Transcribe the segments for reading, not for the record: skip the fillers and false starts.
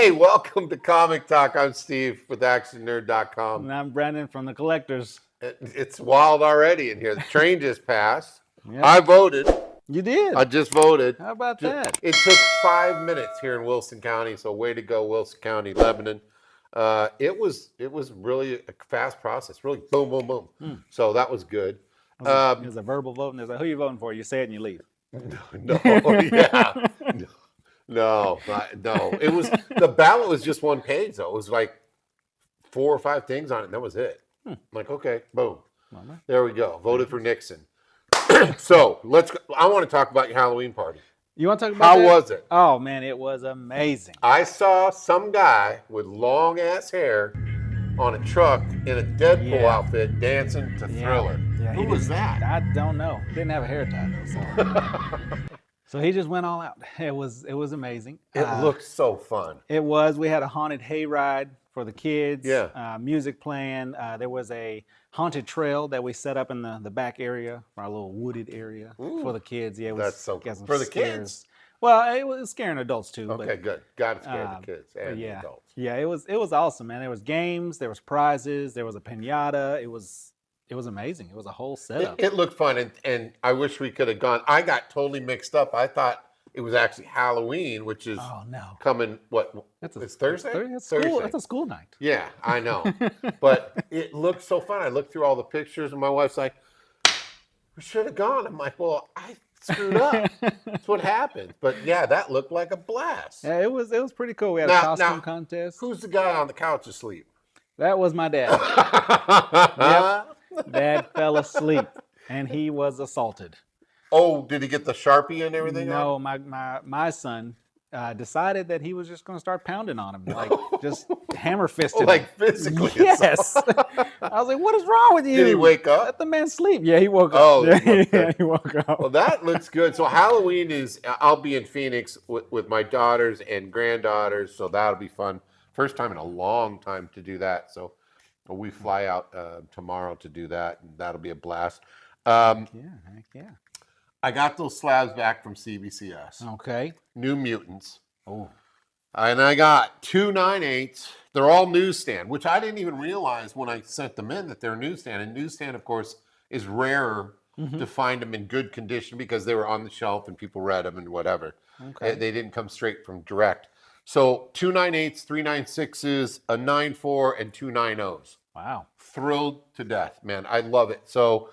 Hey, welcome to Comic Talk. I'm Steve with ActionNerd.com. And I'm Brandon from the Collectors. It's wild already in here. The train just passed. Yep. I voted. You did? I just voted. How about that? It took 5 minutes here in Wilson County, so way to go, Wilson County, Lebanon. It was really a fast process, really boom, boom, boom. So that was good. There's a verbal vote, and there's like, who are you voting for? You say it and you leave. No, yeah. No. It was, the ballot was just one page, though. It was like 4 or 5 things on it, and that was it. I'm like, okay, boom. There we go. Voted for Nixon. So I want to talk about your Halloween party. You want to talk about How that? was it? Oh, man, it was amazing. I saw some guy with long ass hair on a truck in a Deadpool outfit dancing to Thriller. Yeah, Who was that? I don't know. Didn't have a hair tie, though. So he just went all out. It was amazing. It looked so fun. It was. We had a haunted hayride for the kids. Yeah. Music playing. There was a haunted trail that we set up in the back area, our little wooded area for the kids. Yeah, it was, That's so cool. some For the scares. kids? Well, it was scaring adults too. Okay, good. Got to scare the kids and the yeah, adults. Yeah, it was awesome, man. There was games, there was prizes, there was a piñata. It was amazing. It was a whole setup. It looked fun, and I wish we could have gone. I got totally mixed up. I thought it was actually Halloween, which is coming. It's Thursday? Thursday. That's a school night. Yeah, I know. But it looked so fun. I looked through all the pictures, and my wife's like, "We should have gone." I'm like, "Well, I screwed up. That's what happened." But yeah, that looked like a blast. Yeah, it was pretty cool. We had a costume contest. Who's the guy on the couch asleep? That was my dad. Yep. Dad fell asleep, and he was assaulted. Oh, did he get the Sharpie and everything? No, my son decided that he was just going to start pounding on him, like just hammer fisted him. Like physically? Yes. I was like, "What is wrong with you?" Did he wake up? Let the man sleep. Yeah, he woke up. Oh, he woke up. Well, that looks good. So Halloween is, I'll be in Phoenix with my daughters and granddaughters, so that'll be fun. First time in a long time to do that. So we fly out tomorrow to do that, and that'll be a blast. Heck yeah. I got those slabs back from CBCS. Okay. New Mutants. Oh. And I got 2 9/8. They're all newsstand, which I didn't even realize when I sent them in that they're newsstand. And newsstand, of course, is rarer to find them in good condition because they were on the shelf and people read them and whatever. Okay. They didn't come straight from direct. So 2 9/8, 3 9/6s, a 9/4, and 2 9/0s. Wow. Thrilled to death, man. I love it. So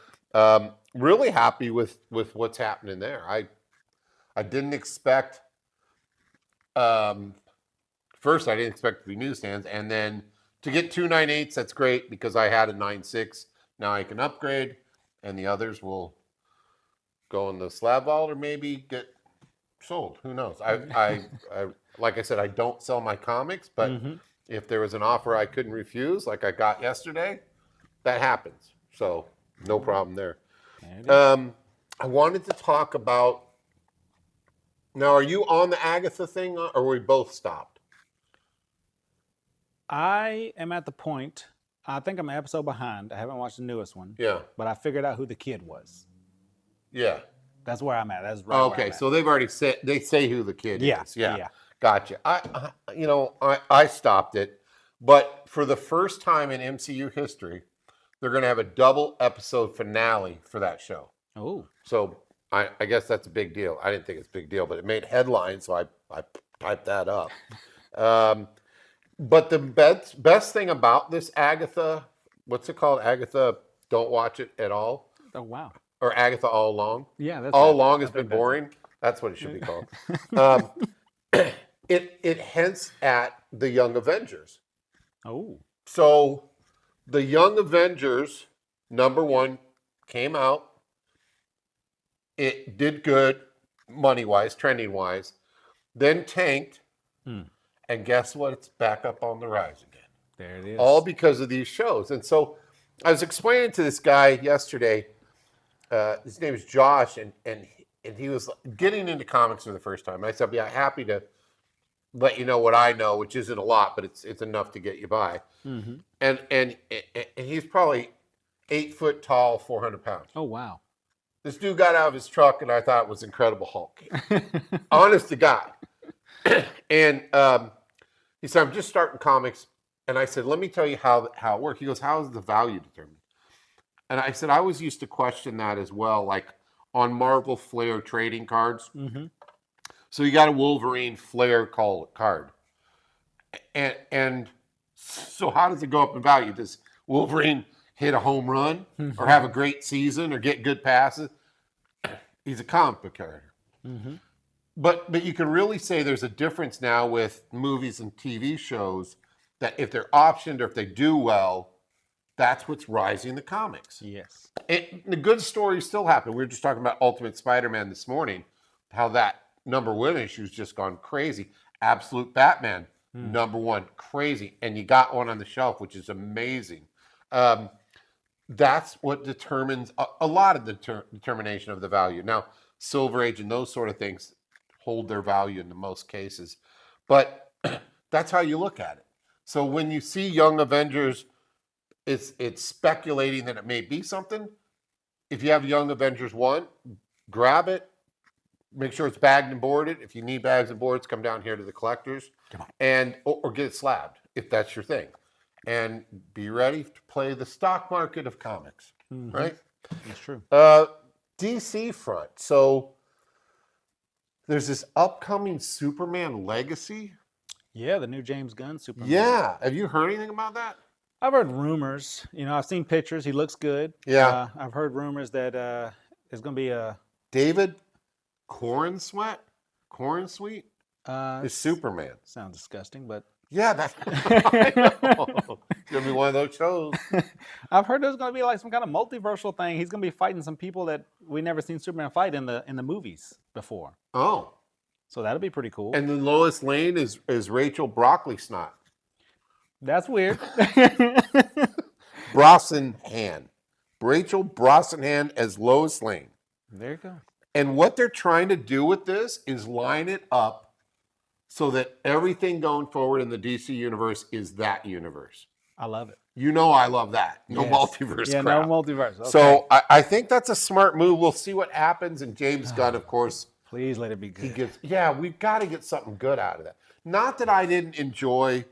really happy with what's happening there. I didn't expect, first I didn't expect it to be newsstands, and then to get 2 9/8s, that's great because I had a 9/6. Now I can upgrade, and the others will go in the slab vault or maybe get sold. Who knows? I like I said, I don't sell my comics, but if there was an offer I couldn't refuse, like I got yesterday, that happens. So no problem there. I wanted to talk about, now are you on the Agatha thing or were we both stopped? I am at the point, I think I'm an episode behind. I haven't watched the newest one. Yeah. But I figured out who the kid was. Yeah. That's where I'm at. That's right. Okay, so they've already said, they say who the kid is. Yeah. Gotcha. I stopped it, but for the first time in MCU history, they're going to have a double episode finale for that show. Oh. So I guess that's a big deal. I didn't think it's a big deal, but it made headlines, so I typed that up. But the best thing about this Agatha, what's it called? Agatha, don't watch it at all? Oh, wow. Or Agatha All Along? Yeah. That's All Along has been boring. That's what it should be called. It hints at the Young Avengers. Oh. So the Young Avengers #1 came out. It did good money-wise, trending-wise, then tanked. And guess what? It's back up on the rise again. There it is. All because of these shows. And so I was explaining to this guy yesterday, his name is Josh, and he was getting into comics for the first time. I said, I'd be happy to let you know what I know, which isn't a lot, but it's enough to get you by. And he's probably 8 foot tall, 400 pounds. Oh, wow. This dude got out of his truck, and I thought it was Incredible Hulk. Honest to God. And He said, I'm just starting comics. And I said, let me tell you how it works. He goes, how is the value determined? And I said, I always used to question that as well, like on Marvel Flair trading cards. Mm-hmm. So you got a Wolverine Flair card. And so how does it go up in value? Does Wolverine hit a home run or have a great season or get good passes? He's a comic book character. Mm-hmm. But you can really say there's a difference now with movies and TV shows that if they're optioned or if they do well, that's what's rising the comics. Yes. The good stories still happen. We were just talking about Ultimate Spider-Man this morning, how that #1 issue's just gone crazy. Absolute Batman, #1, crazy. And you got one on the shelf, which is amazing. That's what determines a lot of the determination of the value. Now, Silver Age and those sort of things hold their value in the most cases. But that's how you look at it. So when you see Young Avengers, it's speculating that it may be something. If you have Young Avengers 1, grab it. Make sure it's bagged and boarded. If you need bags and boards, come down here to the collectors and or get it slabbed if that's your thing. And be ready to play the stock market of comics, right? That's true. DC front. So there's this upcoming Superman Legacy. Yeah, the new James Gunn Superman. Yeah. Have you heard anything about that? I've heard rumors. You know, I've seen pictures. He looks good. Yeah. I've heard rumors that there's going to be a David Cornsweet is Superman. Sounds disgusting, but Yeah, that's I know. It's gonna be one of those shows. I've heard there's going to be like some kind of multiversal thing. He's going to be fighting some people that we never seen Superman fight in the movies before. Oh, So that'll be pretty cool. and then Lois Lane is Rachel Broccoli Snot. That's weird. Brosnahan. Rachel Brosnahan as Lois Lane. There you go. And what they're trying to do with this is line it up so that everything going forward in the DC universe is that universe. I love it. You know I love that. No Yes. multiverse Yeah, crap. no multiverse. Okay. So I think that's a smart move. We'll see what happens. And James Gunn, of course, Please let it be good. we've got to get something good out of that. Not that I didn't enjoy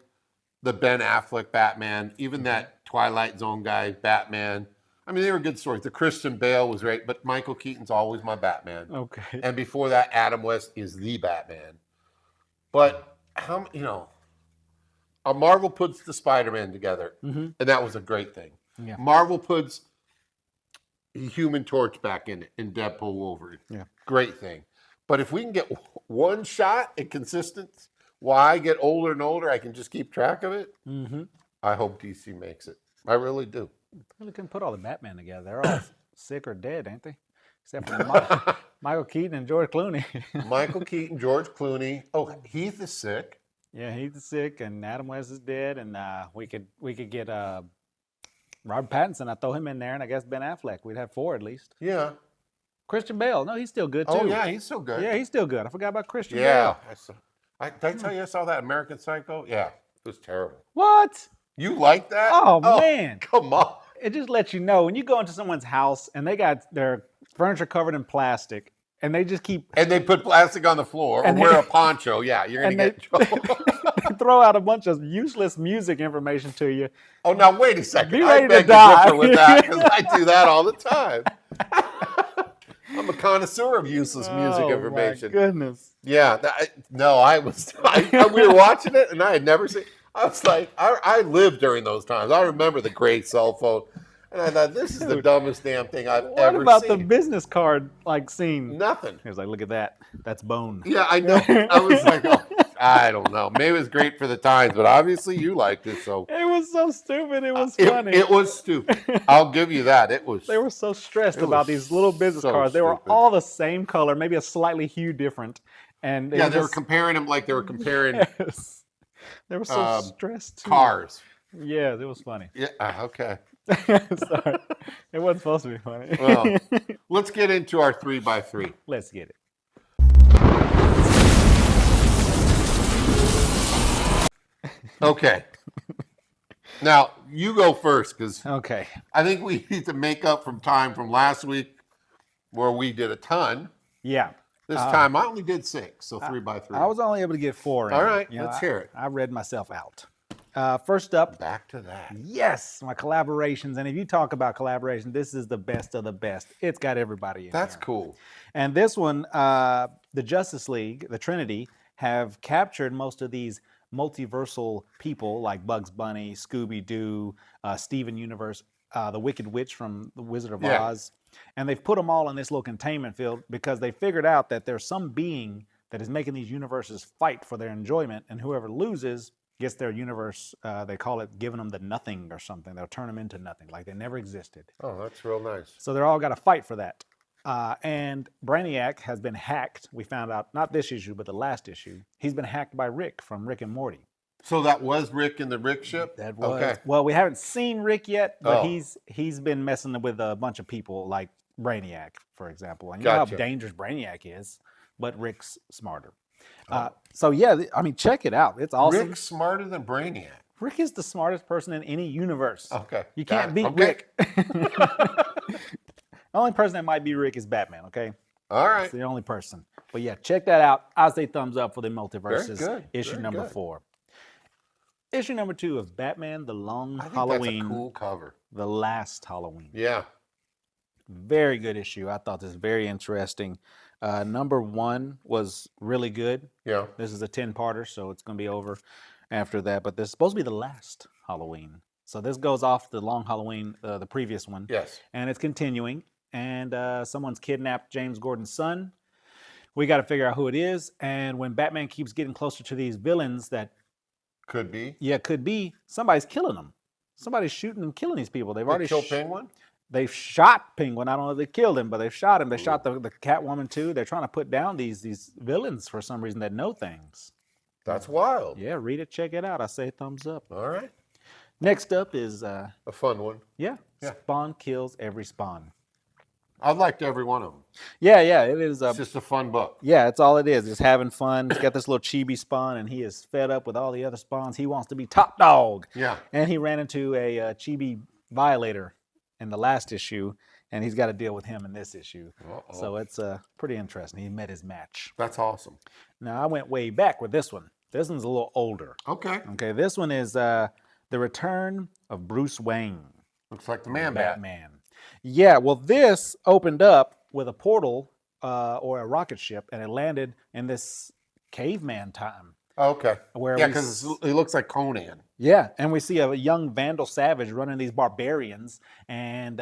the Ben Affleck Batman, even that Twilight Zone guy Batman. I mean, they were good stories. The Christian Bale was great, but Michael Keaton's always my Batman. Okay. And before that, Adam West is the Batman. But Marvel puts the Spider-Man together, and that was a great thing. Yeah. Marvel puts Human Torch back in it, in Deadpool Wolverine. Yeah. Great thing. But if we can get one shot at consistent, while I get older and older, I can just keep track of it. Mm-hmm. I hope DC makes it. I really do. Really couldn't put all the Batman together. They're all sick or dead, ain't they? Except for Michael Keaton and George Clooney. Michael Keaton, George Clooney. Oh, Heath is sick. Yeah, he's sick, and Adam West is dead, and we could get Robert Pattinson. I throw him in there, and I guess Ben Affleck. We'd have 4 at least. Yeah. Christian Bale. No, he's still good too. Oh, yeah, he's so good. Yeah, he's still good. I forgot about Christian Yeah. Bale. Did I tell you I saw that American Psycho? Yeah, it was terrible. What? You like that? Oh, man. Come on. It just lets you know when you go into someone's house and they got their furniture covered in plastic, and they just keep And they put plastic on the floor or And wear they- a poncho. Yeah, you're going to and get in trouble. throw out a bunch of useless music information to you. Oh, now wait a second. Be ready I to beg to die. differ with that because I do that all the time. I'm a connoisseur of useless music information. My goodness. Yeah, we were watching it and I had never seen. I was like, I lived during those times. I remember the great cell phone, and I thought this is the dumbest damn thing I've What ever about seen. the business card scene? Nothing. He was like, look at that. That's bone. Yeah, I know. I was like, oh, I don't know. Maybe it was great for the times, but obviously you liked it. So It was so stupid. It was funny. it was stupid. I'll give you that. It was. They were so stressed It about was these little business so cards. They were stupid. all the same color, maybe a slightly hue different. And Yeah, they were comparing them like they were comparing Yes. They were so stressed. Too. cars. Yeah, it was funny. Yeah. Okay. Sorry. It wasn't supposed to be funny. Well, let's get into our 3x3. Let's get it. Okay. Now you go first because Okay. I think we need to make up from time from last week where we did a ton. Yeah. This time I only did 6, so 3 by 3. I was only able to get 4 in. All right, You know, let's hear it. I read myself out. First up, Back to that. yes, my collaborations. And if you talk about collaboration, this is the best of the best. It's got everybody in That's here. cool. And this one, the Justice League, the Trinity, have captured most of these multiversal people like Bugs Bunny, Scooby-Doo, Steven Universe, the Wicked Witch from The Wizard of Oz. And they've put them all in this little containment field because they figured out that there's some being that is making these universes fight for their enjoyment, and whoever loses gets their universe, they call it giving them the nothing or something. They'll turn them into nothing, like they never existed. Oh, that's real nice. So they're all got to fight for that. And Brainiac has been hacked. We found out, not this issue, but the last issue. He's been hacked by Rick from Rick and Morty. So that was Rick in the Rick ship? That was. Okay. Well, we haven't seen Rick yet, but Oh. he's been messing with a bunch of people like Brainiac, for example. And you know Gotcha. how dangerous Brainiac is, but Rick's smarter. So yeah, I mean, check it out. It's awesome. Rick's smarter than Brainiac. Rick is the smartest person in any universe. Okay. You got can't it. beat Okay. Rick. The only person that might beat Rick is Batman, okay? All right. It's the only person. But yeah, check that out. I'll say thumbs up for the multiverses. good. Issue Very number good. 4. Issue number 2 of Batman: The Long I think Halloween, that's a cool cover. The Last Halloween. Yeah. Very good issue. I thought this was very interesting. Number 1 was really good. Yeah. This is a 10-parter, so it's going to be over after that. But this is supposed to be the last Halloween. So this goes off the Long Halloween, the previous one. Yes. And it's continuing. And someone's kidnapped James Gordon's son. We got to figure out who it is. And when Batman keeps getting closer to these villains that, Could be. yeah, could be, somebody's killing them. Somebody's shooting and killing these people. They've already Kill Penguin? They've shot Penguin. I don't know if they killed him, but they've shot him. They shot the Catwoman too. They're trying to put down these villains for some reason that know things. That's wild. Yeah, read it, check it out. I say thumbs up. All right. Next up is, A fun one. yeah, Yeah. Spawn Kills Every Spawn. I've liked every one of them. Yeah, it is. It's just a fun book. Yeah, it's all it is. It's having fun. He's got this little chibi spawn, and he is fed up with all the other spawns. He wants to be top dog. Yeah. And he ran into a chibi violator in the last issue, and he's got to deal with him in this issue. Uh-oh. So it's pretty interesting. He met his match. That's awesome. Now, I went way back with this one. This one's a little older. Okay. Okay, this one is The Return of Bruce Wayne. Looks like the Man Bat. Batman. Yeah, well, this opened up with a portal or a rocket ship, and it landed in this caveman time. Okay. Where Yeah, we because it looks like Conan. Yeah, and we see a young Vandal savage running these barbarians, and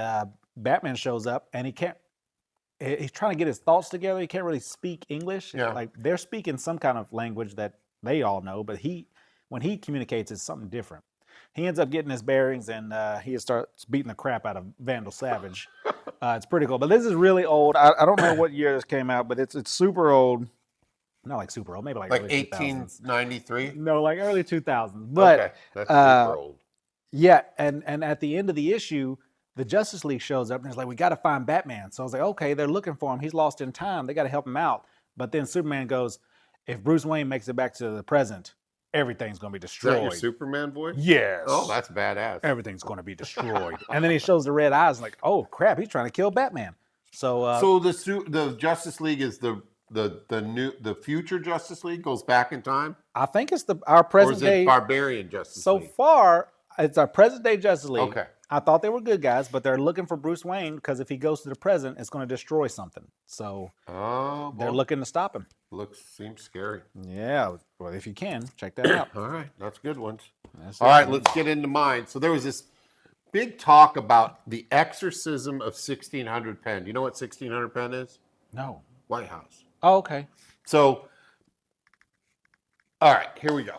Batman shows up, and he's trying to get his thoughts together. He can't really speak English. Yeah. Like they're speaking some kind of language that they all know, but when he communicates, it's something different. He ends up getting his bearings, and he starts beating the crap out of Vandal Savage. It's pretty cool, but this is really old. I don't know what year this came out, but it's super old. Not like super old, maybe like early 2000s. 1893. No, like early 2000s. But Okay. That's super old. yeah, and at the end of the issue, the Justice League shows up and it's like, we got to find Batman. So I was like, okay, they're looking for him. He's lost in time. They got to help him out. But then Superman goes, if Bruce Wayne makes it back to the present, everything's going to be Is that destroyed. your Superman voice? Yes. Oh, that's badass. Everything's going to be destroyed. And then he shows the red eyes, like, oh crap, he's trying to kill Batman. So, So the Justice League is the future Justice League goes back in time, I think it's our or present is it day. Barbarian Justice So League? far, it's our present day Justice League. Okay. I thought they were good guys, but they're looking for Bruce Wayne because if he goes to the present, it's going to destroy something. So Oh, they're boy. looking to stop him. Seems scary. Yeah, well, if you can, check that out. All right, that's good ones. That's All it. right, let's get into mine. So there was this big talk about the exorcism of 1600 Penn. You know what 1600 Penn is? No. White House. Oh, okay. So, all right, here we go.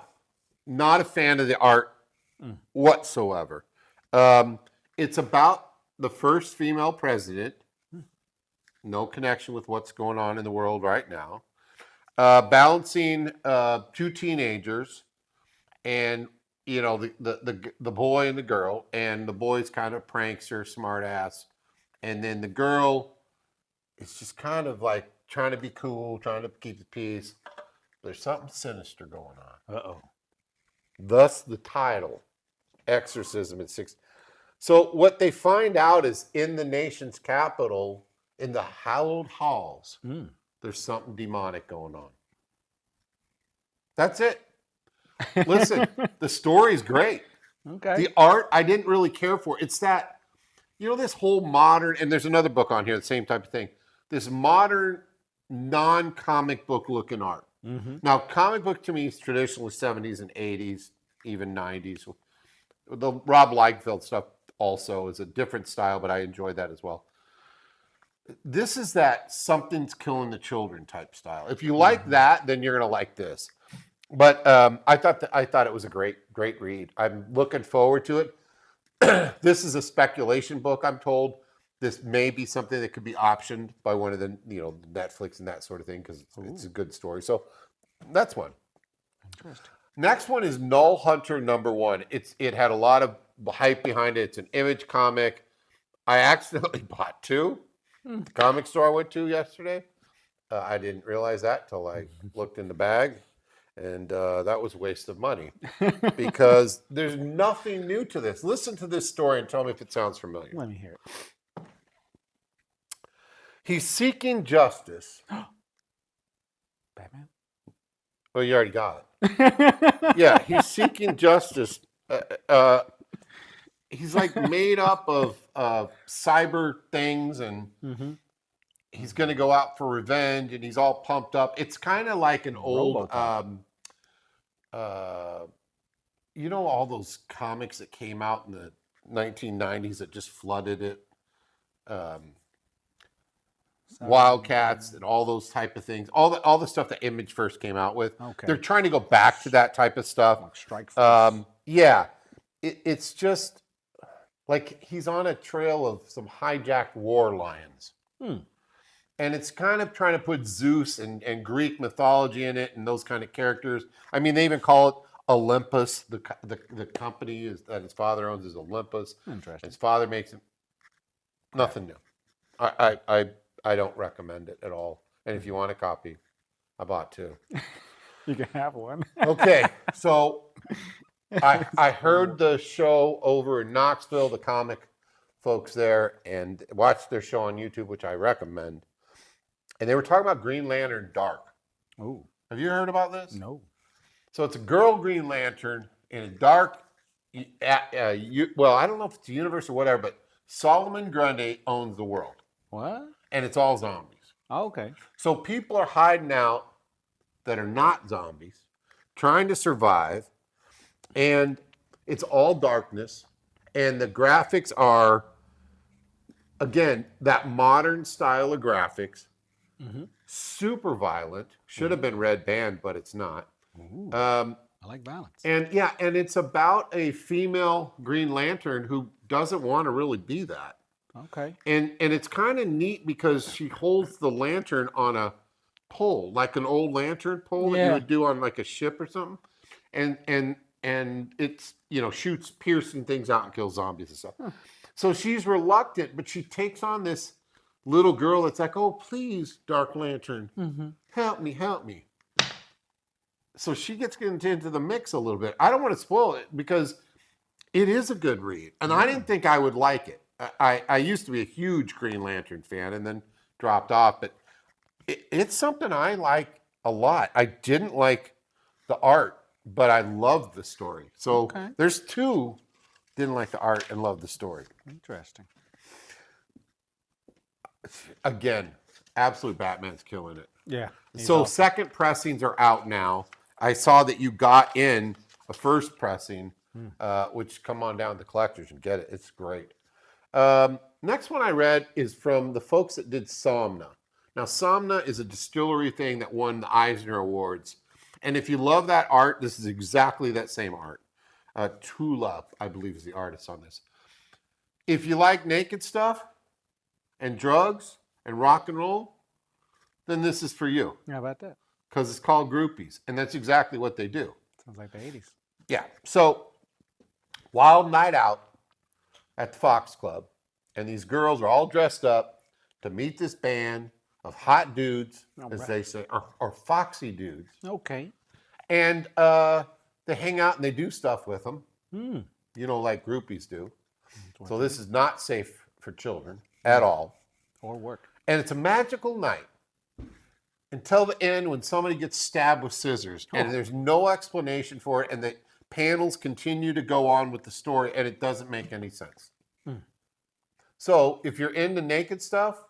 Not a fan of the art whatsoever. It's about the first female president. No connection with what's going on in the world right now. Balancing two teenagers, and you know the boy and the girl, and the boy's kind of prankster, smart ass, and then the girl is just kind of like trying to be cool, trying to keep the peace. There's something sinister going on. Uh-oh. Thus the title, Exorcism at 6. So what they find out is in the nation's capital, in the hallowed halls, there's something demonic going on. That's it. Listen, the story's great. Okay. The art, I didn't really care for. It's that, this whole modern, and there's another book on here, the same type of thing. This modern, non-comic book looking art. Mm-hmm. Now, comic book to me is traditionally 70s and 80s, even 90s. The Rob Liefeld stuff also is a different style, but I enjoy that as well. This is that something's killing the children type style. If you like that, then you're gonna like this. But I thought it was a great read. I'm looking forward to it. This is a speculation book, I'm told. This may be something that could be optioned by one of the Netflix and that sort of thing because it's a good story. So that's one. Interesting. Next one is Null Hunter #1. It had a lot of hype behind it. It's an Image comic. I accidentally bought 2. The comic store I went to yesterday. I didn't realize that till I looked in the bag, and that was a waste of money because there's nothing new to this. Listen to this story and tell me if it sounds familiar. Let me hear it. He's seeking justice. Batman? Well, you already got it. Yeah, he's seeking justice. He's like made up of cyber things, and he's going to go out for revenge, and he's all pumped up. It's kind of like an old, all those comics that came out in the 1990s that just flooded it. Wildcats and all those type of things, all the stuff that Image first came out with. Okay. They're trying to go back to that type of stuff. Like Strike Force. Yeah, it's just like he's on a trail of some hijacked war lions, and it's kind of trying to put Zeus and Greek mythology in it and those kind of characters. I mean, they even call it Olympus. The company that his father owns is Olympus. Interesting. His father makes it. Nothing new. I don't recommend it at all. And if you want a copy, I bought 2. You can have one. Okay, so I heard the show over in Knoxville, the comic folks there, and watched their show on YouTube, which I recommend. And they were talking about Green Lantern Dark. Oh. Have you heard about this? No. So it's a girl Green Lantern in a dark, well, I don't know if it's a universe or whatever, but Solomon Grundy owns the world. What? And it's all zombies. Oh, okay. So people are hiding out that are not zombies, trying to survive, and it's all darkness, and the graphics are, again, that modern style of graphics, super violent. Should have been red band, but it's not. I like violence. And yeah, and it's about a female Green Lantern who doesn't want to really be that. Okay. And it's kind of neat because she holds the lantern on a pole, like an old lantern pole that you would do on like a ship or something. And it's, shoots piercing things out and kills zombies and stuff. So she's reluctant, but she takes on this little girl that's like, oh, please, Dark Lantern, help me. So she gets into the mix a little bit. I don't want to spoil it because it is a good read. And I didn't think I would like it. I used to be a huge Green Lantern fan and then dropped off, but it's something I like a lot. I didn't like the art, but I loved the story. So there's 2 didn't like the art and loved the story. Interesting. Again, absolute Batman's killing it. Yeah. So awesome. Second pressings are out now. I saw that you got in a first pressing, which come on down to collectors and get it. It's great. Next one I read is from the folks that did Somna. Now, Somna is a distillery thing that won the Eisner Awards. And if you love that art, this is exactly that same art. Tula, I believe, is the artist on this. If you like naked stuff and drugs and rock and roll, then this is for you. How about that? Because it's called Groupies. And that's exactly what they do. Sounds like the 80s. Yeah. So, wild night out at the Fox Club, and these girls are all dressed up to meet this band of hot dudes, as they say, or foxy dudes. Okay. And they hang out and they do stuff with them, like groupies do. So this is not safe for children at all. Or work. And it's a magical night. until the end when somebody gets stabbed with scissors, and there's no explanation for it, and the panels continue to go on with the story, and it doesn't make any sense. So if you're into naked stuff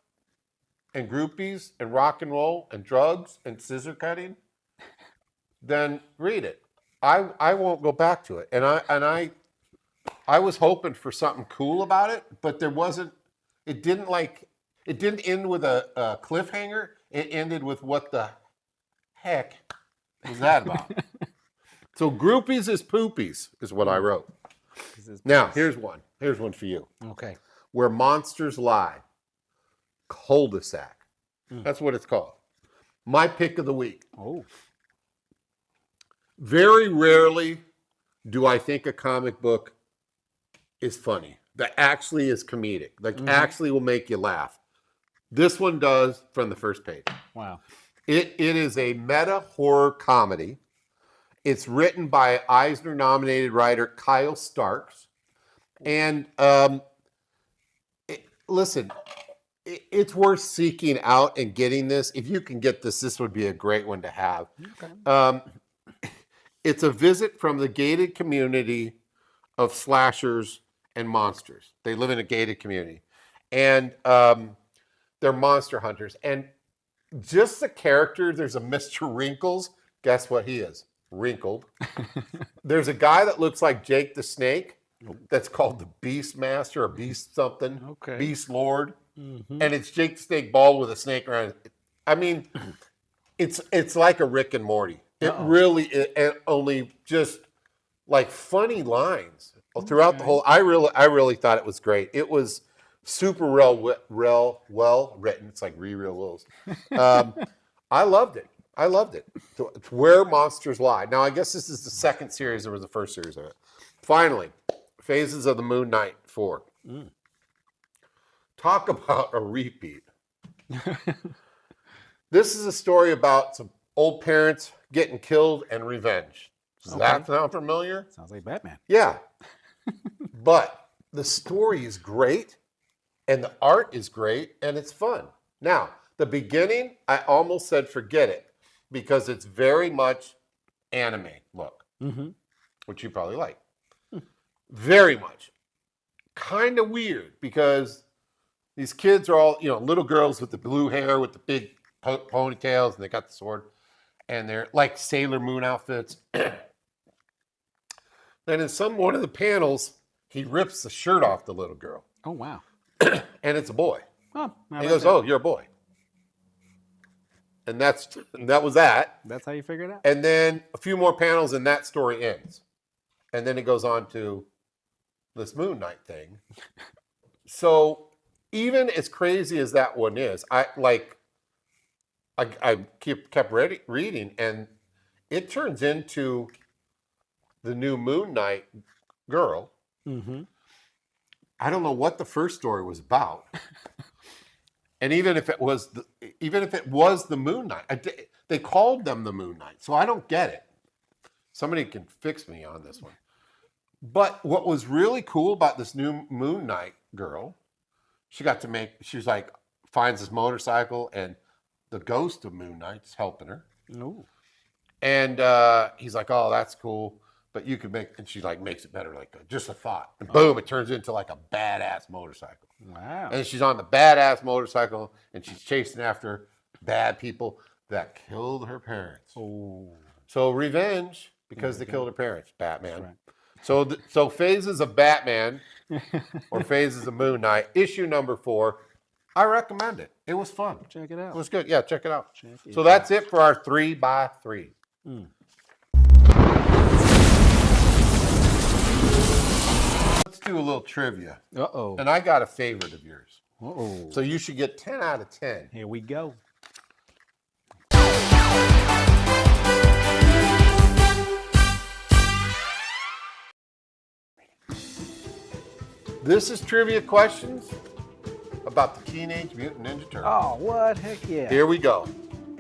and groupies and rock and roll and drugs and scissor cutting, then read it. I won't go back to it. And I was hoping for something cool about it, but there wasn't. It didn't end with a cliffhanger. It ended with what the heck was that about? So groupies is poopies is what I wrote. Now here's one. Here's one for you. Okay. Where Monsters Lie. Cul-de-sac. That's what it's called. My pick of the week. Oh. Very rarely do I think a comic book is funny, that actually is comedic, like actually will make you laugh. This one does from the first page. Wow. It is a meta horror comedy. It's written by Eisner-nominated writer Kyle Starks. And listen, it's worth seeking out and getting this. If you can get this, this would be a great one to have. Okay. It's a visit from the gated community of slashers and monsters. They live in a gated community. And they're monster hunters. And just the character, there's a Mr. Wrinkles. Guess what he is? Wrinkled. There's a guy that looks like Jake the Snake. That's called the Beast Master or Beast something. Okay. Beast Lord. And it's Jake the Snake bald with a snake around it. I mean, it's like a Rick and Morty. It really is, and only just like funny lines throughout the whole. I really thought it was great. It was super well written. It's like Real Wills. I loved it. So it's Where Monsters Lie. Now I guess this is the second series. There was the first series of it. Finally, Phases of the Moon Knight 4. Talk about a repeat. This is a story about some old parents getting killed and revenge. Does that sound familiar? Sounds like Batman. Yeah. But the story is great, and the art is great, and it's fun. Now, the beginning, I almost said forget it, because it's very much anime look, which you probably like. Very much. Kind of weird, because these kids are all, little girls with the blue hair, with the big ponytails, and they got the sword. And they're like Sailor Moon outfits. Then in one of the panels, he rips the shirt off the little girl. Oh, wow. And it's a boy. Oh, he goes, "Oh, you're a boy." And that was that. That's how you figure it out? And then a few more panels and that story ends. And then it goes on to this Moon Knight thing. So even as crazy as that one is, I kept reading, and it turns into the new Moon Knight girl. I don't know what the first story was about, and even if it was the Moon Knight, they called them the Moon Knight, so I don't get it. Somebody can fix me on this one. But what was really cool about this new Moon Knight girl, she finds this motorcycle, and the ghost of Moon Knight's helping her. Ooh. And he's like, "Oh, that's cool. But you could make," and she makes it better, just a thought. And boom, it turns into a badass motorcycle. Wow. And she's on the badass motorcycle, and she's chasing after bad people that killed her parents. Oh. So revenge, because they killed her parents, Batman. Right. So Phases of Batman, or Phases of Moon Knight, issue number 4, I recommend it. It was fun. Check it out. It was good. Yeah, check it out. So that's it for our 3x3. Let's do a little trivia. Uh-oh. And I got a favorite of yours. Uh-oh. So you should get 10 out of 10. Here we go. This is trivia questions about the Teenage Mutant Ninja Turtles. Oh, what? Heck yeah. Here we go.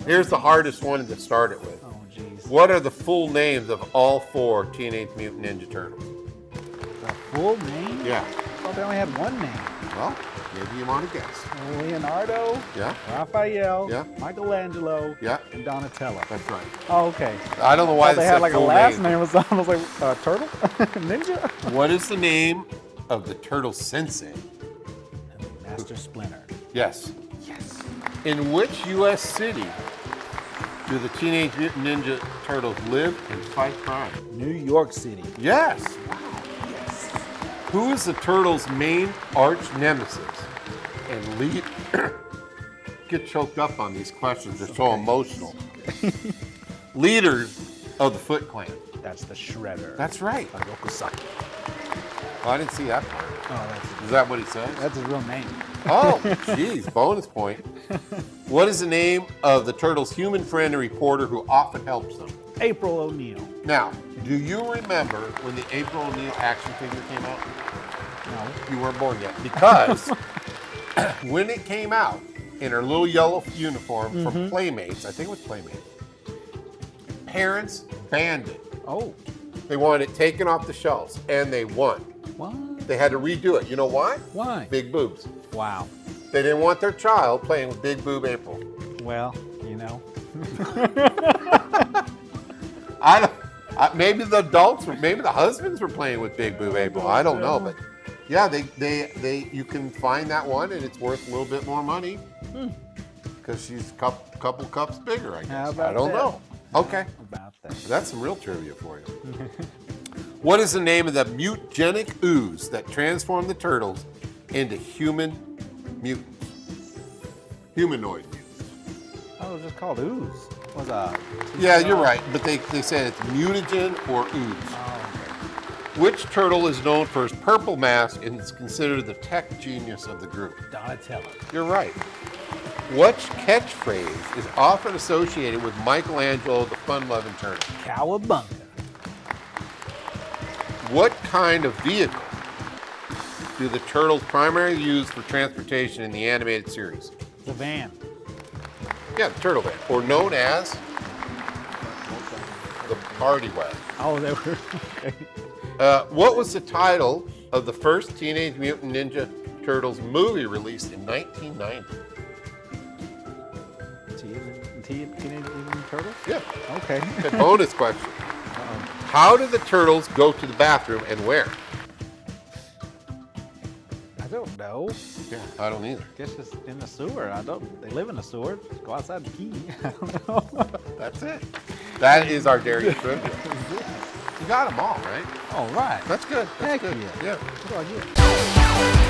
Here's the hardest one to start it with. Oh, jeez. What are the full names of all 4 Teenage Mutant Ninja Turtles? The full name? Yeah. I thought they only had one name. Well, Maybe you want to guess. Leonardo, Yeah, Raphael, Yeah. Michelangelo, yeah, and Donatello. that's right. Oh, okay. I don't know why Thought they had said like a full last name. name or something. I was like, turtle? Ninja? What is the name of the turtle sensei? Master Splinter. Yes. Yes. In which U.S. city do the Teenage Mutant Ninja Turtles live and fight crime? New York City. Yes. Yes. Who is the turtles' main arch nemesis and lead? Get choked up on these questions. They're so emotional. Leaders of the Foot Clan. That's the Shredder. That's right. By Rokusaki. Oh, I didn't see that part. Oh, Is that what he says? that's his real name. Oh, geez, bonus point. What is the name of the turtles' human friend and reporter who often helps them? April O'Neil. Now, do you remember when the April O'Neil action figure came out? No. You weren't born yet. Because when it came out in her little yellow uniform from Playmates, I think it was Playmates, parents banned it. Oh. They wanted it taken off the shelves, and they won. What? They had to redo it. You know why? Why? Big boobs. Wow. They didn't want their child playing with big boob April. Well, you know. Maybe the adults, maybe the husbands were playing with big boob April. I don't know, but yeah, you can find that one, and it's worth a little bit more money because she's a couple cups bigger, I guess. How about I don't that? know. Okay, About that. that's some real trivia for you. What is the name of the mutagenic ooze that transformed the turtles into human mutants? Humanoid mutants. Oh, it was just called ooze. Was a. Yeah, you're right, but they said it's mutagen or ooze. Oh, okay. Which turtle is known for his purple mask and is considered the tech genius of the group? Donatello. You're right. Which catchphrase is often associated with Michelangelo, the fun-loving turtle? Cowabunga. What kind of vehicle do the turtles primarily use for transportation in the animated series? The van. Yeah, the turtle van, or known as the party wagon. Oh, they were. Okay. What was the title of the first Teenage Mutant Ninja Turtles movie released in 1990? Teenage Mutant Turtles? Yeah. Okay. Okay, bonus question. How do the turtles go to the bathroom and where? I don't know. Yeah, I don't either. Guess it's in the sewer. They live in the sewer. Just go outside the key. I don't know. That's it. That is our dairy trivia. You got them all, right? All right. That's good. That's Heck good. yeah. Yeah. What do I get?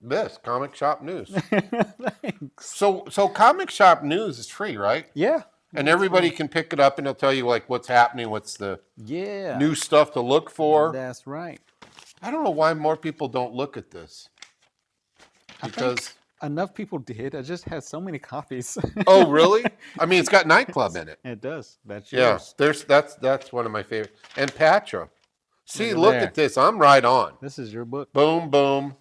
This comic shop news. Thanks. So comic shop news is free, right? Yeah. And everybody can pick it up, and they'll tell you like what's happening, what's the Yeah. new stuff to look for. That's right. I don't know why more people don't look at this. I think Because enough people did. I just had so many copies. oh really? I mean, it's got nightclub in it. It does. That's Yeah, yours. that's one of my favorite. And Patra. See, look there. at this. I'm right on. This is your book. Boom, boom.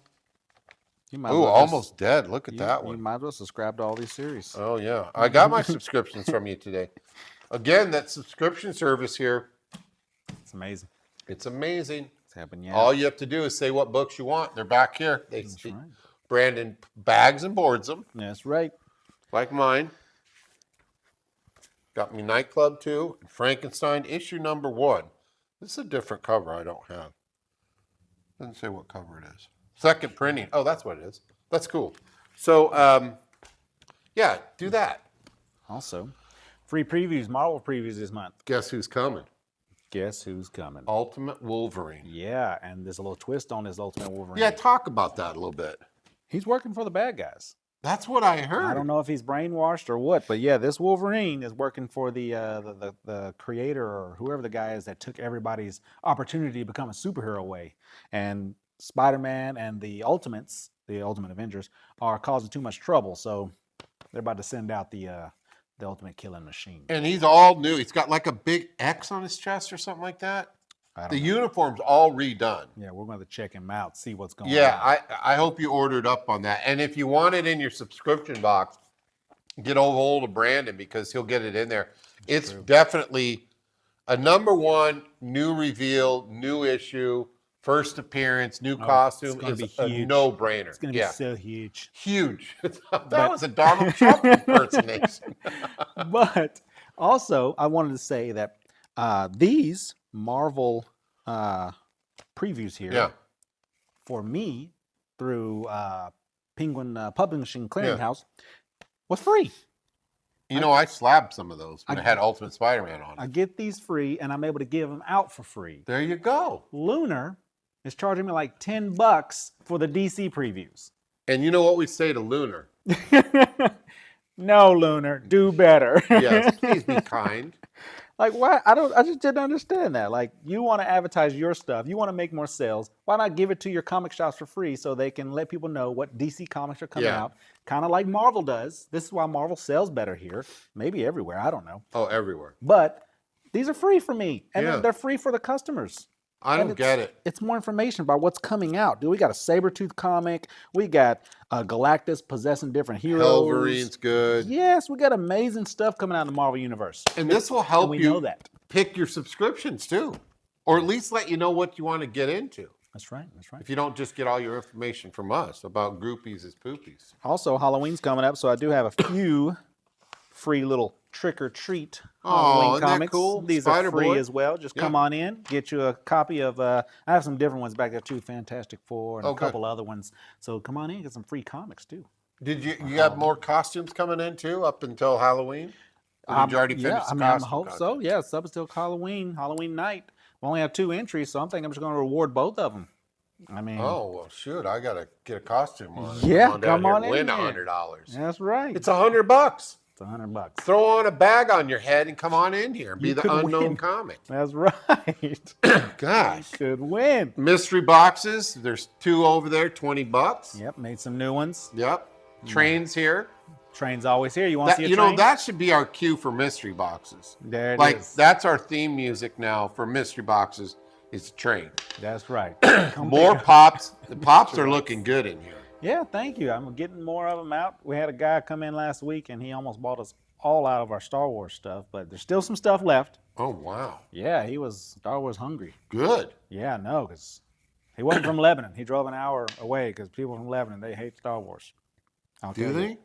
You might Ooh, as well just- almost dead. Look at you, that You one. might as well subscribe to all these series. Oh yeah, I got my subscriptions from you today. Again, that subscription service here, It's amazing. it's amazing. It's happening. Yeah. All you have to do is say what books you want. They're back here. That's right. Brandon bags and boards them, That's right. like mine. Got me Nightclub 2, Frankenstein issue number 1. This is a different cover I don't have. Doesn't say what cover it is. Second printing. Oh, that's what it is. That's cool. So, yeah, do that. Also, free previews, Marvel previews this month. Guess who's coming? Guess who's coming? Ultimate Wolverine. Yeah, and there's a little twist on his Ultimate Wolverine. Yeah, talk about that a little bit. He's working for the bad guys. That's what I heard. I don't know if he's brainwashed or what, but yeah, this Wolverine is working for the creator or whoever the guy is that took everybody's opportunity to become a superhero away. And Spider-Man and the Ultimates, the Ultimate Avengers, are causing too much trouble, so they're about to send out the Ultimate Killing Machine. And he's all new. He's got like a big X on his chest or something like that. The uniform's all redone. Yeah, we're going to check him out, see what's going on. Yeah, I hope you ordered up on that. And if you want it in your subscription box, get hold of Brandon because he'll get it in there. It's definitely a number one, new reveal, new issue, first appearance, new costume gonna is be a huge. no-brainer. It's going to be so huge. Huge. That But- was a Donald Trump impersonation. But also, I wanted to say that these Marvel previews here, Yeah. for me, through Penguin Publishing Clearinghouse, was free. You know, I slabbed some of those when I had Ultimate Spider-Man on I it. get these free, and I'm able to give them out for free. There you go. Lunar is charging me like $10 for the DC previews. And you know what we say to Lunar? No, Lunar, do better. Yes, please be kind. Like, why? I just didn't understand that. Like, you want to advertise your stuff, you want to make more sales. Why not give it to your comic shops for free so they can let people know what DC comics are coming out? Kind of like Marvel does. This is why Marvel sells better here. Maybe everywhere. I don't know. Oh, everywhere. But these are free for me, and Yeah. they're free for the customers. I don't get it. It's more information about what's coming out. Dude, we got a Sabretooth comic. We got Galactus possessing different heroes. Wolverine's good. Yes, we got amazing stuff coming out in the Marvel Universe. And this will help we you know that. pick your subscriptions too. Or at least let you know what you want to get into. That's right. That's right. If you don't just get all your information from us about groupies as poopies. Also, Halloween's coming up, so I do have a few free little trick or treat Halloween isn't that comics. cool? These Spider are free Boy? as well. Just come Yeah. on in, get you a copy of. I have some different ones back there too, Fantastic Four and Oh, a good. couple other ones. So come on in, get some free comics too. Did you have more costumes coming in too up until Halloween? Or did you already finish the I costume hope so. contest? Yeah, it's up until Halloween night. We only have 2 entries, so I'm thinking I'm just going to reward both of them. I mean, Oh, well, shoot. I got to get a costume on. Yeah, down come here on and in win there. $100. that's right. It's $100. It's $100. Throw on a bag on your head and come on in here and be You the could unknown win. comic. That's right. Gosh. Could win. Mystery boxes. There's 2 over there, $20. Yep, made some new ones. Yep. Trains here. Train's always here. You want to see a You train? know, that should be our cue for mystery boxes. There it Like, is. that's our theme music now for mystery boxes is a train. That's right. Come More pick up- pops. The pops are looking good in here. Yeah, thank you. I'm getting more of them out. We had a guy come in last week, and he almost bought us all out of our Star Wars stuff, but there's still some stuff left. Oh, wow. Yeah, he was Star Wars hungry. Good. Yeah, no, because he wasn't from Lebanon. He drove an hour away because people from Lebanon, they hate Star Wars. I'll Do tell you. they?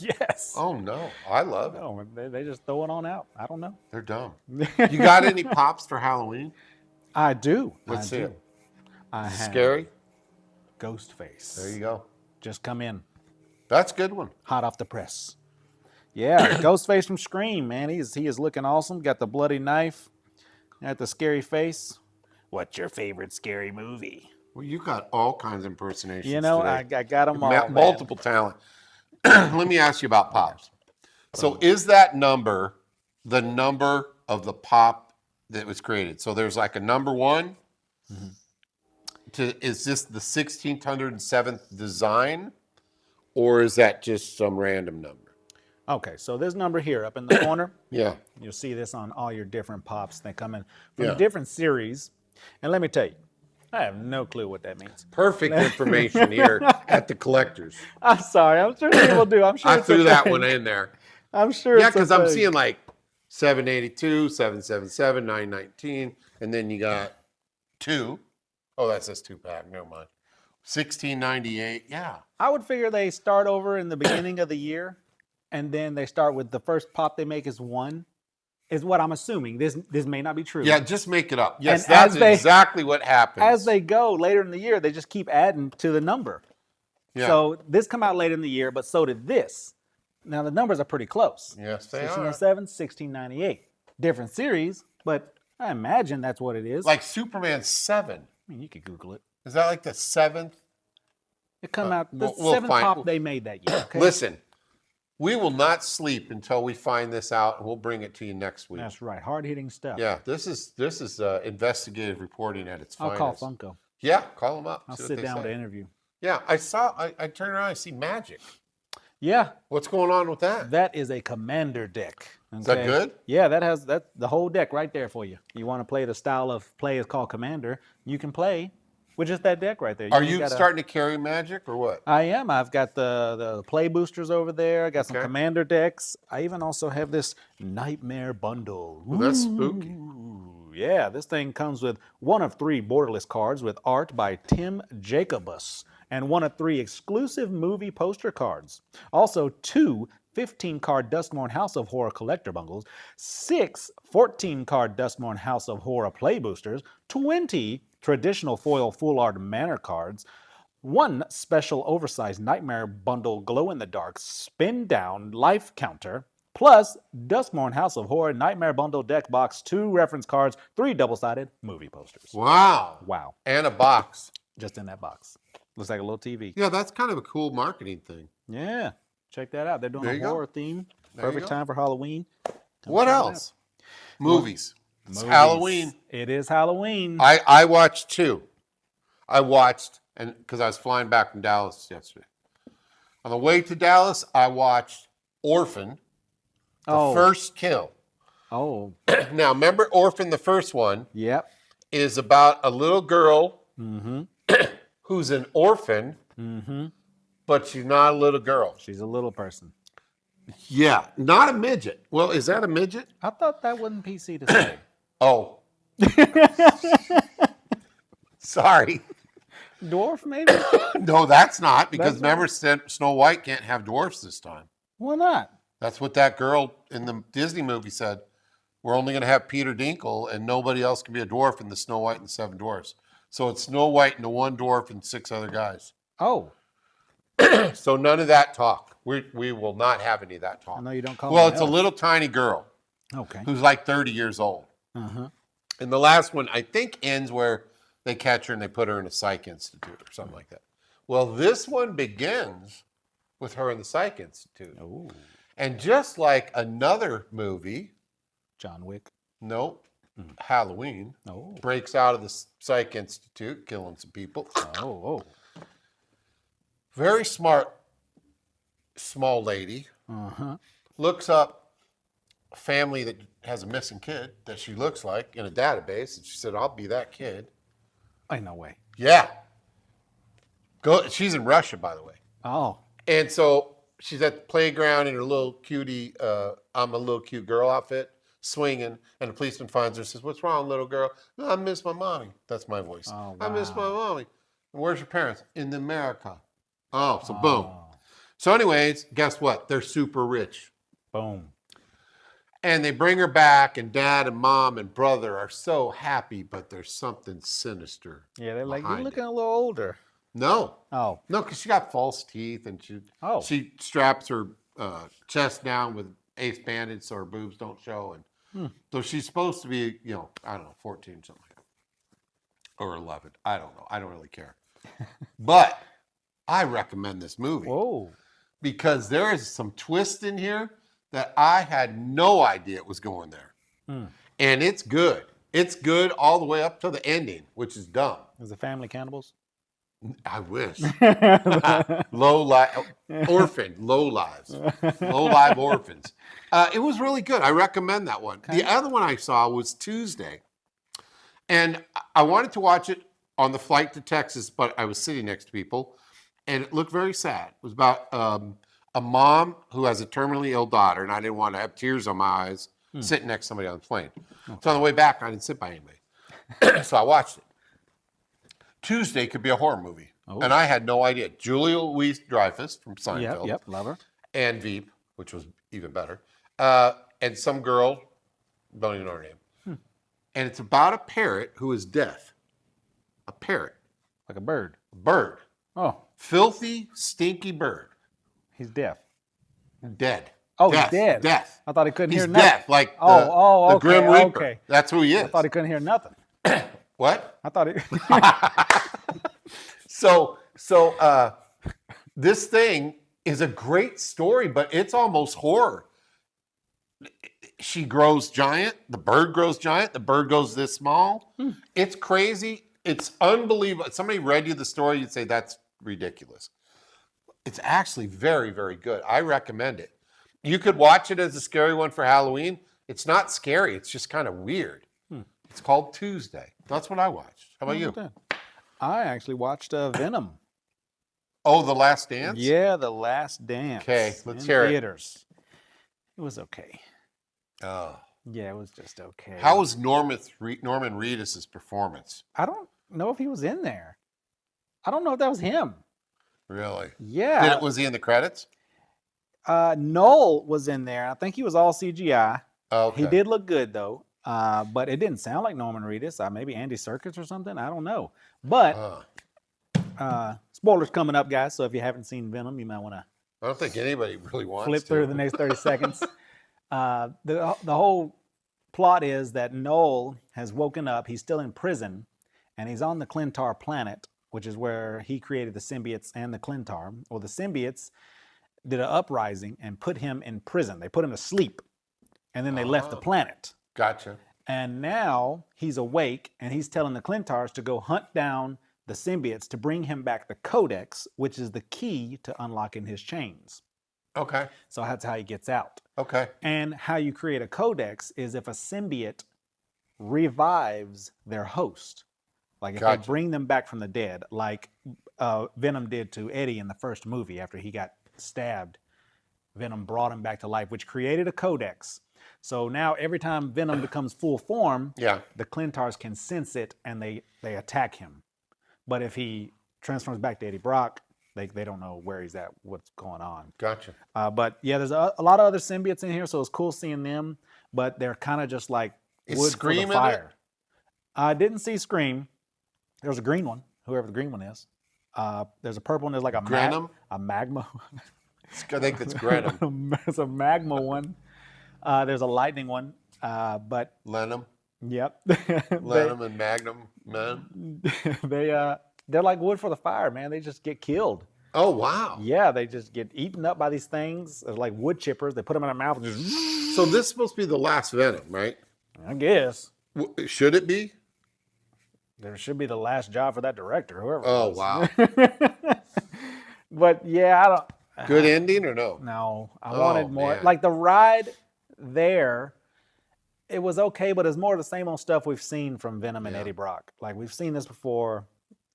Yes. Oh, no. I love it. No, they just throw it on out. I don't know. They're dumb. You got any pops for Halloween? I do. Let's see it. I have Scary? Ghostface. There you go. Just come in, That's a good one. hot off the press. Yeah, Ghostface from Scream, man. He is looking awesome. Got the bloody knife, got the scary face. What's your favorite scary movie? Well, you got all kinds of impersonations. You know, today. I got them all. man. Multiple talent. Let me ask you about pops. So, is that number the number of the pop that was created? So, there's like a number 1. Is this the 1607th design, or is that just some random number? Okay, so this number here up in the corner, Yeah. you'll see this on all your different pops. They come in from Yeah. different series. And let me tell you, I have no clue what that means. Perfect information here at the collectors. I'm sorry. I'm sure people do. I'm sure I it's threw a that thing. one in there. I'm sure Yeah, it's a because I'm thing. seeing like 782, 777, 919, and then you got 2. Oh, that says 2-pack. Never mind. 1698. Yeah. I would figure they start over in the beginning of the year, and then they start with the first pop they make is 1, is what I'm assuming. This may not be true. Yeah, just make it up. Yes, And that's as they- exactly what happens. As they go later in the year, they just keep adding to the number. Yeah. So this come out late in the year, but so did this. Now the numbers are pretty close. Yes, they are. 1607, 1698. Different series, but I imagine that's what it is. Like Superman 7. I mean, you could Google it. Is that like the 7th? It come out the we'll 7th find- pop they made that year. Okay? Listen, we will not sleep until we find this out, and we'll bring it to you next week. That's right. Hard hitting stuff. Yeah, this is investigative reporting at its I'll finest. call Funko. Yeah, call them up. I'll see what sit they down with say. the interview. Yeah, I turn around, I see magic. Yeah, What's going on with that? that is a commander deck. Is that okay? good? Yeah, that's the whole deck right there for you. You want to play the style of play is called commander. You can play with just that deck right there. Are ain't you gotta- starting to carry magic or what? I am. I've got the play boosters over there. I got some Okay. commander decks. I even also have this nightmare bundle. Well, that's spooky. Ooh. yeah, this thing comes with one of 3 borderless cards with art by Tim Jacobus and one of 3 exclusive movie poster cards. Also, 2 15-card Dustmorn House of Horror collector bundles, 6 14-card Dustmorn House of Horror play boosters, 20 traditional foil full art manor cards, 1 special oversized Nightmare Bundle glow-in-the-dark spin-down life counter, plus Dustmorn House of Horror Nightmare Bundle deck box, 2 reference cards, 3 double-sided movie posters. Wow. Wow. And a box. Just in that box. Looks like a little TV. Yeah, that's kind of a cool marketing thing. Yeah. Check that out. They're doing There a you go. horror theme. There you Perfect go. time for Halloween. Come What check it out. else? Movies. It's Movies. Halloween. It is Halloween. I watched 2. I watched, and because I was flying back from Dallas yesterday. On the way to Dallas, I watched Orphan, the first kill. Oh. Now, remember Orphan, the first one, Yep. is about a little girl Mm-hmm. who's an orphan, Mm-hmm. but she's not a little girl. She's a little person. Yeah, not a midget. Well, is that a midget? I thought that wasn't PC to say. Oh. Sorry. Dwarf, maybe? No, that's not, because That's not- remember, Snow White can't have dwarfs this time. Why not? That's what that girl in the Disney movie said. We're only going to have Peter Dinkle, and nobody else can be a dwarf in the Snow White and the 7 Dwarfs. So it's Snow White and the 1 dwarf and 6 other guys. Oh. So none of that talk. We will not have any of that talk. I know you don't call Well, me it's a elf. little tiny girl Okay. who's like 30 years old. Uh-huh. And the last one, I think, ends where they catch her and they put her in a psych institute or something like that. Well, this one begins with her in the psych institute. Oh. And just like another movie, John Wick. nope, Halloween, Oh. breaks out of the psych institute, killing some people. Oh. Very smart, small lady. Uh-huh. Looks up a family that has a missing kid that she looks like in a database, and she said, I'll be that kid. Ain't no way. Yeah. Go. She's in Russia, by the way. Oh. And so she's at the playground in her little cutie, I'm a little cute girl outfit, swinging, and the policeman finds her and says, what's wrong, little girl? No, I miss my mommy. That's my voice. Oh, I miss my wow. mommy. Where's your parents? In America. Oh, so boom. Oh. So anyways, guess what? They're super rich. Boom. And they bring her back, and dad and mom and brother are so happy, but there's something sinister. Yeah, they're like, you're behind looking a little older. No, Oh. no, because she got false teeth, and she straps her chest down with ace bandage so her boobs don't show, and so she's supposed to be, I don't know, 14, something like that, or 11. I don't know. I don't really care, but I recommend this movie Whoa. because there is some twist in here that I had no idea it was going there, and it's good. It's good all the way up to the ending, which is dumb. Is it family cannibals? I wish. Orphan, low lives, low live orphans. It was really good. I recommend that one. Okay. The other one I saw was Tuesday, and I wanted to watch it on the flight to Texas, but I was sitting next to people, and it looked very sad. It was about a mom who has a terminally ill daughter, and I didn't want to have tears on my eyes sitting next to somebody on the plane. So on the way back, I didn't sit by anybody. So I watched it. Tuesday could be a horror movie. Oh. And I had no idea. Julia Louis-Dreyfus from Seinfeld. Yep, love her. And Veep, which was even better. And some girl, don't even know her name. And it's about a parrot who is deaf. A parrot. Like a bird. A bird. Oh, Filthy, stinky bird. he's deaf. Dead. Oh, death. he's dead. Death. I thought he couldn't He's hear nothing. deaf, like the, Oh, the okay, Grim Reaper. okay. That's who he is. I thought he couldn't hear nothing. What? I thought he. So this thing is a great story, but it's almost horror. She grows giant. The bird grows giant. The bird goes this small. It's crazy. It's unbelievable. If somebody read you the story, you'd say that's ridiculous. It's actually very, very good. I recommend it. You could watch it as a scary one for Halloween. It's not scary. It's just kind of weird. It's called Tuesday. That's what I watched. How about you? I actually watched Venom. Oh, The Last Dance? Yeah, The Last Dance. Okay, let's in hear it. theaters. It was okay. Oh. Yeah, it was just okay. How was Norman Reedus' performance? I don't know if he was in there. I don't know if that was him. Really? Yeah. Was he in the credits? Noel was in there. I think he was all CGI. Okay. He did look good though. But it didn't sound like Norman Reedus. Maybe Andy Serkis or something. I don't know. But spoilers coming up, guys. So if you haven't seen Venom, you might want to. I don't think anybody really wants flip to. through the next 30 seconds. The whole plot is that Noel has woken up. He's still in prison, and he's on the Clintar planet, which is where he created the symbiotes and the Clintar. Well, the symbiotes did an uprising and put him in prison. They put him to sleep, and then they left the planet. Gotcha. And now he's awake, and he's telling the Clintars to go hunt down the symbiotes to bring him back the Codex, which is the key to unlocking his chains. Okay. So that's how he gets out. Okay. And how you create a Codex is if a symbiote revives their host. Like if they bring them back from the dead, like Venom did to Eddie in the first movie after he got stabbed. Venom brought him back to life, which created a Codex. So now every time Venom becomes full form, the Clintars can sense it and they attack him. But if he transforms back to Eddie Brock, they don't know where he's at, what's going on. Gotcha. But yeah, there's a lot of other symbiotes in here, so it's cool seeing them. But they're kind of just like wood for the fire. I didn't see Scream. There's a green one, whoever the green one is. There's a purple one. There's like a magma. I think that's Grenum. There's a magma one. There's a lightning one. But Lenum. Yep. Lenum and Magnum, man. They're like wood for the fire, man. They just get killed. Oh, wow. Yeah, they just get eaten up by these things. They're like wood chippers. They put them in their mouth and just... So this is supposed to be the last Venom, right? I guess. Should it be? There should be the last job for that director, whoever. Oh, wow. But yeah, I don't... Good ending or no? No, I wanted more. Man. Like the ride there, it was okay, but it's more of the same old stuff we've seen from Venom and Eddie Brock. Like we've seen this before.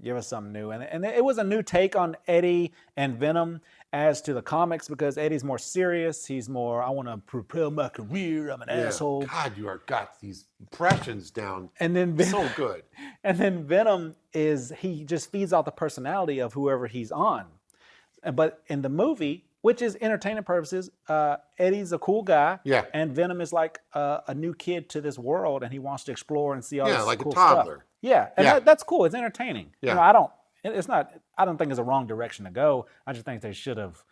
Give us something new. And it was a new take on Eddie and Venom as to the comics because Eddie's more serious. He's more, I want to propel my career. I'm an asshole. God, you got these impressions down. And then so good. And then Venom he just feeds off the personality of whoever he's on. But in the movie, which is entertainment purposes, Eddie's a cool guy. Yeah. And Venom is like a new kid to this world, and he wants to explore and see all this like cool a toddler. Stuff. Yeah, and that's cool. It's entertaining. Yeah. You know, I don't think it's a wrong direction to go. I just think they should have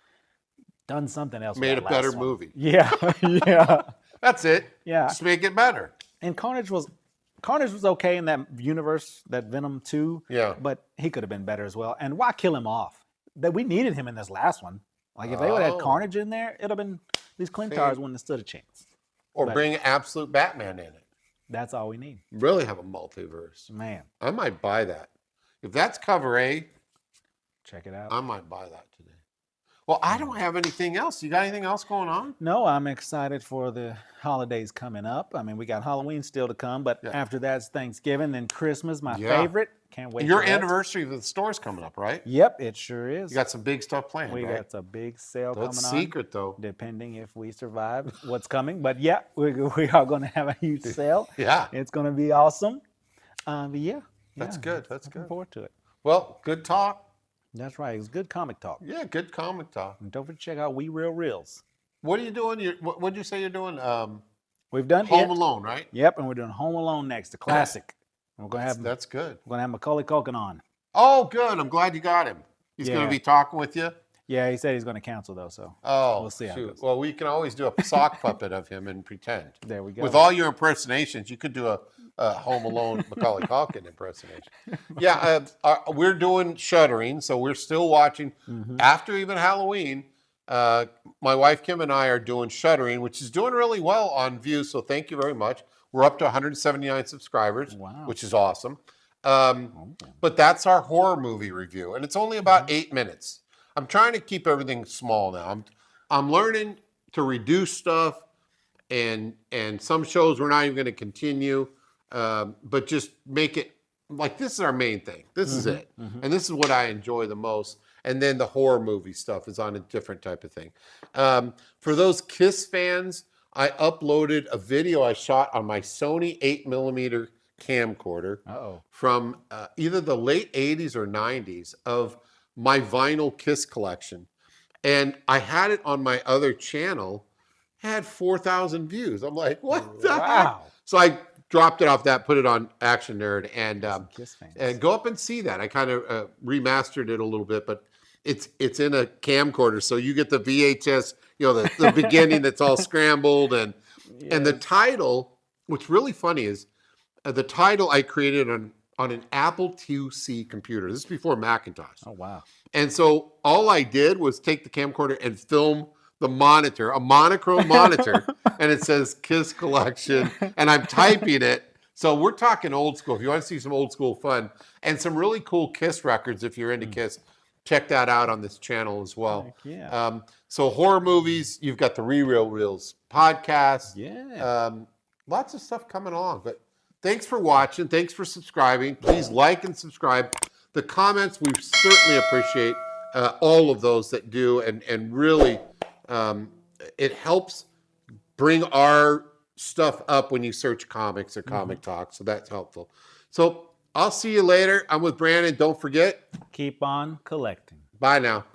done something else. Made a better movie. Yeah, yeah. That's it. Yeah. Just make it better. And Carnage was okay in that universe, that Venom 2. Yeah. But he could have been better as well. And why kill him off? That we needed him in this last one. Like if they would have had Carnage in there, it'd have been these Clintars wouldn't have stood a chance. Or bring absolute Batman in it. That's all we need. Really have a multiverse. Man. I might buy that. If that's cover A, check it out. I might buy that today. Well, I don't have anything else. You got anything else going on? No, I'm excited for the holidays coming up. I mean, we got Halloween still to come, but after that's Thanksgiving, then Christmas, my favorite. Can't wait. Your anniversary of the store's coming up, right? Yep, it sure is. You got some big stuff planned, We right? got some big sale That's coming on. secret, though. Depending if we survive what's coming. But yeah, we are going to have a huge sale. Yeah. It's going to be awesome. But yeah. That's good. That's good. Looking forward to it. Well, good talk. That's right. It was good comic talk. Yeah, good comic talk. And don't forget to check out We Real Reels. What are you doing? What did you say you're doing? We've done Home Alone, right? Yep, and we're doing Home Alone next, the classic. We're going to have that's good. We're going to have Macaulay Culkin on. Oh, good. I'm glad you got him. He's going to be talking with you. Yeah, he said he's going to cancel though, so we'll see how it goes. Well, we can always do a sock puppet of him and pretend. There we go. With all your impersonations, you could do a Home Alone Macaulay Culkin impersonation. Yeah, we're doing Shuddering, so we're still watching. After even Halloween, my wife Kim and I are doing Shuddering, which is doing really well on views, so thank you very much. We're up to 179 subscribers, which is awesome. But that's our horror movie review, and it's only about 8 minutes. I'm trying to keep everything small now. I'm learning to reduce stuff, and some shows we're not even going to continue, but just make it like this is our main thing. This is it, and this is what I enjoy the most. And then the horror movie stuff is on a different type of thing. For those Kiss fans, I uploaded a video I shot on my Sony 8mm camcorder Uh-oh. from either the late 80s or 90s of my vinyl Kiss collection. And I had it on my other channel, had 4,000 views. I'm like, what the heck? Wow. So I dropped it off that, put it on Action Nerd, Some Kiss fans. and go up and see that. I kind of remastered it a little bit, but it's in a camcorder, so you get the VHS, the beginning that's all scrambled, and the title. What's really funny is the title I created on an Apple IIc computer. This is before Macintosh. Oh, wow. And so all I did was take the camcorder and film the monitor, a monochrome monitor, and it says Kiss Collection, and I'm typing it. So we're talking old school. If you want to see some old school fun and some really cool Kiss records, if you're into Kiss, check that out on this channel as well. Heck yeah. So horror movies, you've got the Real Reels podcast. Yeah. Lots of stuff coming along. But thanks for watching. Thanks for subscribing. Please like and subscribe. The comments, we certainly appreciate all of those that do, and really it helps bring our stuff up when you search comics or comic talk, so that's helpful. So I'll see you later. I'm with Brandon. Don't forget, Keep on collecting. bye now.